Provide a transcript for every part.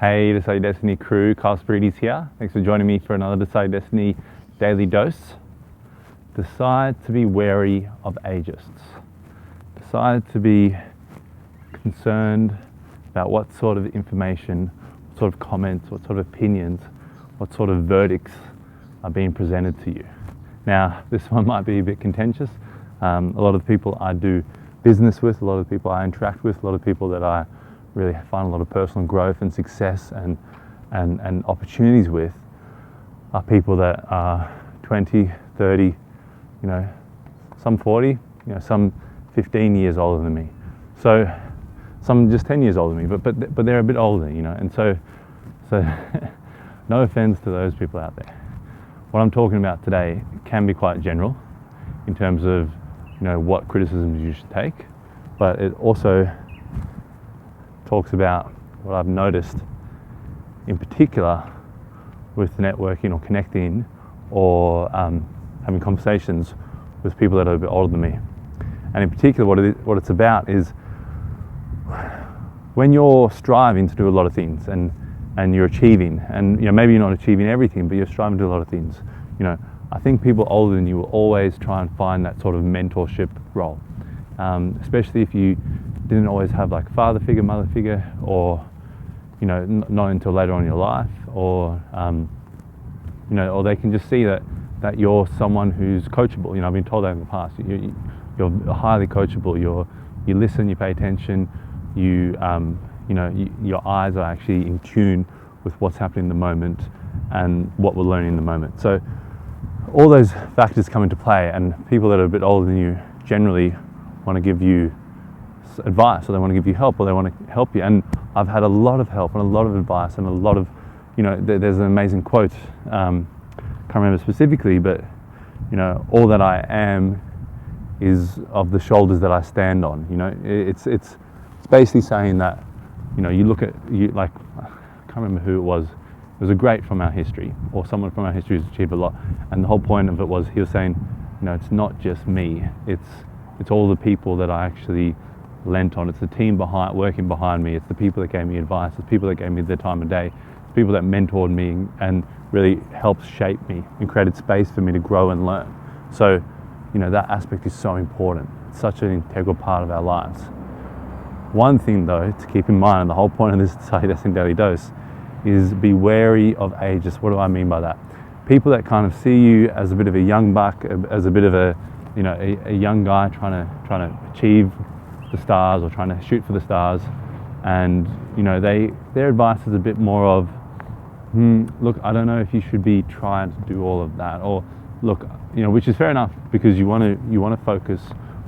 Hey, Decide Destiny crew, Carl Spirides here. Thanks for joining me for another Decide Destiny daily dose. Decide to be wary of ageists. Decide to be concerned about what sort of information, what sort of comments, what sort of opinions, what sort of verdicts are being presented to you. Now, this one might be a bit contentious. A lot of the people I do business with, a lot of the people I interact with, a lot of people that I really find a lot of personal growth and success and opportunities with are people that are 20, 30, some 40, some 15 years older than me. So some just 10 years older than me, but they're a bit older, and so no offense to those people out there. What I'm talking about today can be quite general in terms of what criticisms you should take, but it also talks about what I've noticed in particular with networking or connecting or having conversations with people that are a bit older than me. And in particular what it's about is when you're striving to do a lot of things and you're achieving, and maybe you're not achieving everything, but you're striving to do a lot of things. I think people older than you will always try and find that sort of mentorship role, especially if you didn't always have like father figure, mother figure, or not until later on in your life, or or they can just see that you're someone who's coachable. I've been told that in the past. You're highly coachable. You listen, you pay attention. Your eyes are actually in tune with what's happening in the moment and what we're learning in the moment. So all those factors come into play, and people that are a bit older than you generally want to give you advice, or they want to give you help, or they want to help you. And I've had a lot of help and a lot of advice and a lot of, there's an amazing quote, can't remember specifically, but all that I am is of the shoulders that I stand on. It's basically saying that, you look at, I can't remember who it was. It was a great from our history, or someone from our history who's achieved a lot. And the whole point of it was, he was saying, it's not just me. It's all the people that I actually lent on. It's the team working behind me. It's the people that gave me advice. It's people that gave me their time of day. It's people that mentored me and really helped shape me and created space for me to grow and learn. So, that aspect is so important. It's such an integral part of our lives. One thing though to keep in mind, and the whole point of this Decide Destiny Daily Dose, is be wary of ages. What do I mean by that? People that kind of see you as a bit of a young buck, as a bit of a young guy trying to achieve the stars or trying to shoot for the stars, and their advice is a bit more of, look, I don't know if you should be trying to do all of that, or look, which is fair enough, because you want to focus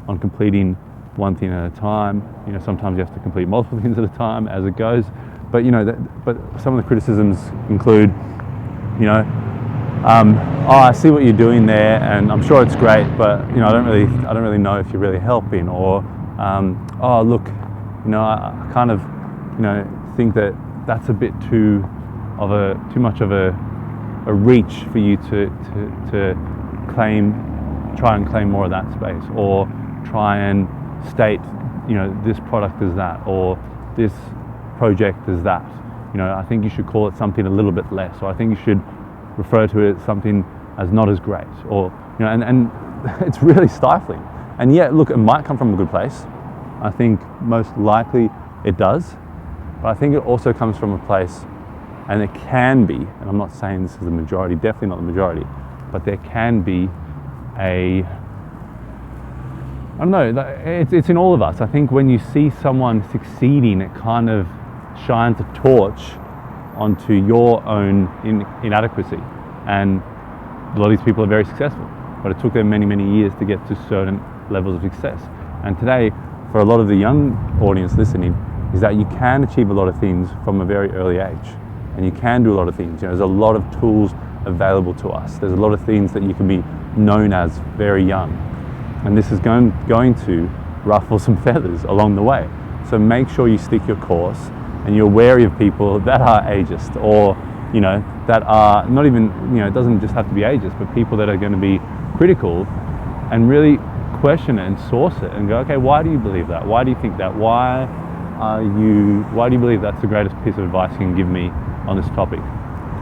on completing one thing at a time. Sometimes you have to complete multiple things at a time as it goes. But but some of the criticisms include, I see what you're doing there, and I'm sure it's great, but I don't really know if you're really helping. Or oh look, I kind of think that that's a bit too much of a reach for you to try and claim more of that space, or try and state this product is that, or this project is that. I think you should call it something a little bit less, or I think you should refer to it as something as not as great, or and it's really stifling. And yet, look, it might come from a good place. I think most likely it does, but I think it also comes from a place, and it can be, and I'm not saying this is the majority, definitely not the majority, but there can be I don't know, it's in all of us. I think when you see someone succeeding, it kind of shines a torch onto your own inadequacy. And a lot of these people are very successful, but it took them many, many years to get to certain levels of success. And today, for a lot of the young audience listening, is that you can achieve a lot of things from a very early age. And you can do a lot of things. There's a lot of tools available to us. There's a lot of things that you can be known as very young. And this is going to ruffle some feathers along the way. So make sure you stick your course, and you're wary of people that are ageist, or that are not even, it doesn't just have to be ageist, but people that are going to be critical and really question it and source it and go, okay, why do you believe that? Why do you think that? Why why do you believe that's the greatest piece of advice you can give me on this topic?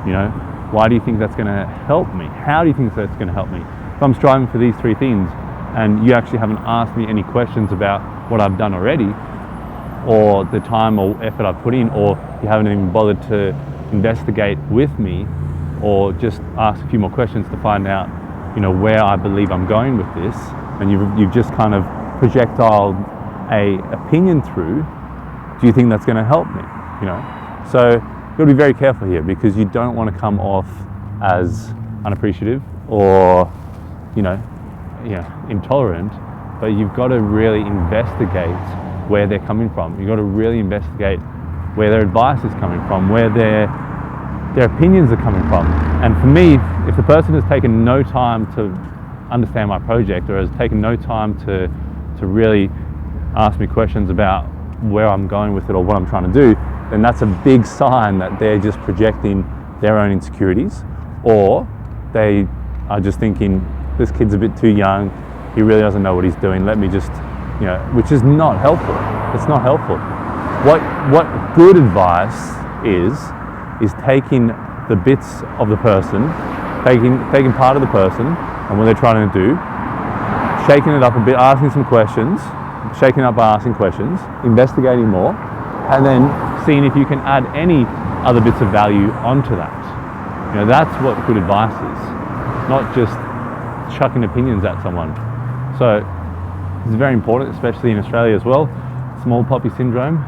You know, why do you think that's going to help me? How do you think that's going to help me? If I'm striving for these 3 things and you actually haven't asked me any questions about what I've done already, or the time or effort I've put in, or you haven't even bothered to investigate with me, or just ask a few more questions to find out, you know, where I believe I'm going with this, and you've just kind of projectiled a opinion through, do you think that's going to help me? You know, so you've got to be very careful here, because you don't want to come off as unappreciative or, you know, intolerant, but you've got to really investigate where they're coming from. You've got to really investigate where their advice is coming from, where their opinions are coming from. And for me, if the person has taken no time to understand my project, or has taken no time to really ask me questions about where I'm going with it or what I'm trying to do, then that's a big sign that they're just projecting their own insecurities, or they are just thinking, this kid's a bit too young, he really doesn't know what he's doing, let me just, you know, which is not helpful. It's not helpful. What good advice is taking the bits of the person, taking part of the person and what they're trying to do, shaking it up a bit, asking some questions, shaking it up by asking questions, investigating more, and then seeing if you can add any other bits of value onto that. You know, that's what good advice is, not just chucking opinions at someone. So it's very important, especially in Australia as well. Small poppy syndrome.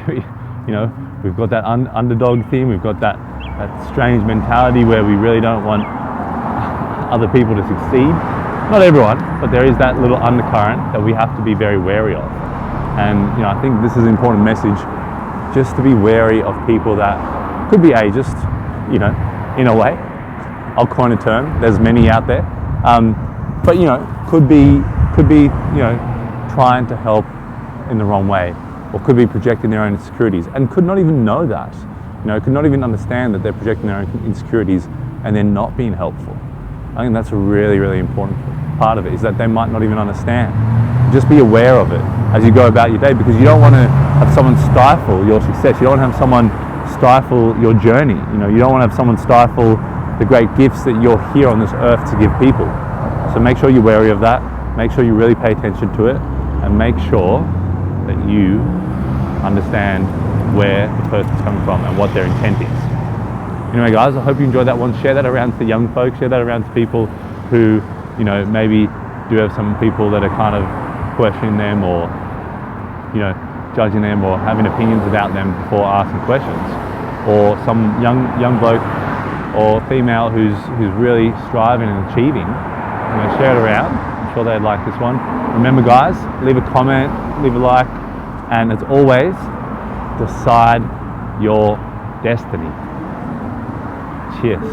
You know, we've got that underdog theme. We've got that strange mentality where we really don't want other people to succeed. Not everyone, but there is that little undercurrent that we have to be very wary of. And you know, I think this is an important message, just to be wary of people that could be ageist. You know, in a way. I'll coin a term. There's many out there, but you know, could be you know, trying to help in the wrong way, or could be projecting their own insecurities and could not even know that, you know, could not even understand that they're projecting their own insecurities and they're not being helpful. I think that's a really, really important part of it, is that they might not even understand. Just be aware of it as you go about your day, because you don't want to have someone stifle your success. You don't want to have someone stifle your journey. You know, you don't want to have someone stifle the great gifts that you're here on this earth to give people. So make sure you're wary of that. Make sure you really pay attention to it, and make sure that you understand where the person's coming from and what their intent is. Anyway guys, I hope you enjoyed that one. Share that around to young folks, share that around to people who, you know, maybe do have some people that are kind of questioning them, or, you know, judging them, or having opinions about them before asking questions, or some young bloke or female who's really striving and achieving. You know, share it around. I'm sure they'd like this one. Remember guys, leave a comment, leave a like, and as always, decide your destiny. Cheers.